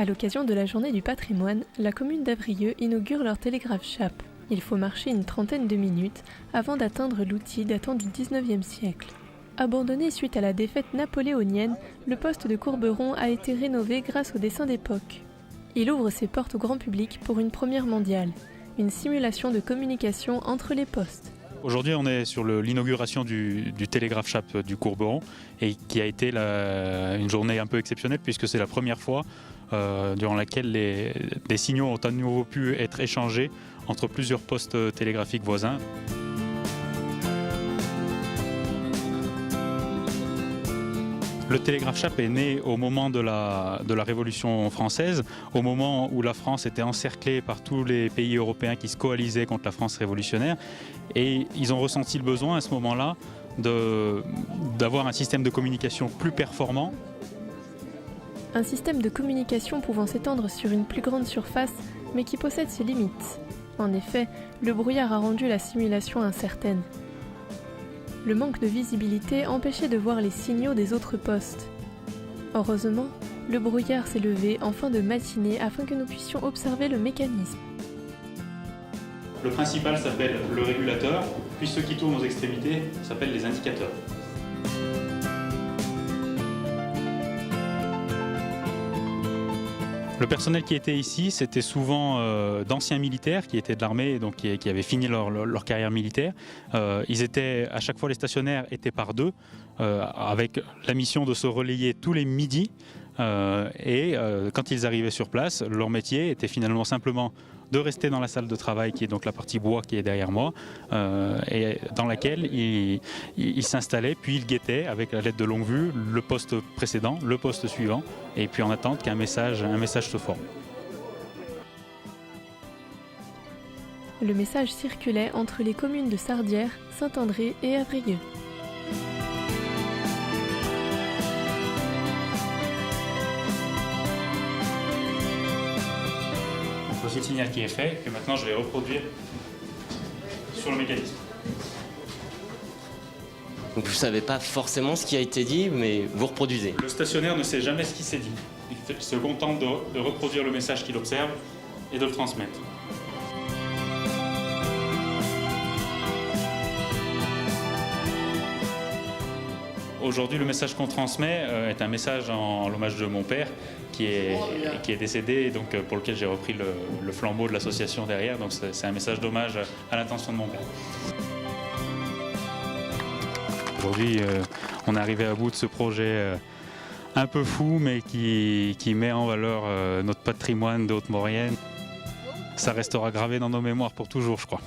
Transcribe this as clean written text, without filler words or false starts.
À l'occasion de la journée du patrimoine, la commune d'Avrieux inaugure leur télégraphe Chappe. Il faut marcher une trentaine de minutes avant d'atteindre l'outil datant du XIXe siècle. Abandonné suite à la défaite napoléonienne, le poste de Courberon a été rénové grâce au dessin d'époque. Il ouvre ses portes au grand public pour une première mondiale, une simulation de communication entre les postes. Aujourd'hui, on est sur l'inauguration du télégraphe Chappe du Courberon et qui a été une journée un peu exceptionnelle puisque c'est la première fois durant laquelle des signaux ont à nouveau pu être échangés entre plusieurs postes télégraphiques voisins. Le télégraphe Chappe est né au moment de la Révolution française, au moment où la France était encerclée par tous les pays européens qui se coalisaient contre la France révolutionnaire. Et ils ont ressenti le besoin à ce moment-là d'avoir un système de communication plus performant. Un système de communication pouvant s'étendre sur une plus grande surface, mais qui possède ses limites. En effet, le brouillard a rendu la simulation incertaine. Le manque de visibilité empêchait de voir les signaux des autres postes. Heureusement, le brouillard s'est levé en fin de matinée afin que nous puissions observer le mécanisme. Le principal s'appelle le régulateur, puis ceux qui tournent aux extrémités s'appellent les indicateurs. Le personnel qui était ici, c'était souvent d'anciens militaires qui étaient de l'armée, donc qui avaient fini leur carrière militaire. Ils étaient, à chaque fois, les stationnaires étaient par deux, avec la mission de se relayer tous les midis. Quand ils arrivaient sur place, leur métier était finalement simplement de rester dans la salle de travail, qui est donc la partie bois qui est derrière moi, et dans laquelle ils s'installaient, puis ils guettaient avec la lettre de longue vue le poste précédent, le poste suivant, et puis en attente qu'un message se forme. Le message circulait entre les communes de Sardières, Saint-André et Avrieux. Voici le signal qui est fait, que maintenant je vais reproduire sur le mécanisme. Donc vous ne savez pas forcément ce qui a été dit, mais vous reproduisez. Le stationnaire ne sait jamais ce qui s'est dit. Il se contente de reproduire le message qu'il observe et de le transmettre. Aujourd'hui, le message qu'on transmet est un message en l'hommage de mon père qui est décédé, et donc pour lequel j'ai repris le flambeau de l'association derrière. Donc c'est un message d'hommage à l'intention de mon père. Aujourd'hui, on est arrivé à bout de ce projet un peu fou, mais qui met en valeur notre patrimoine de Haute-Maurienne. Ça restera gravé dans nos mémoires pour toujours, je crois.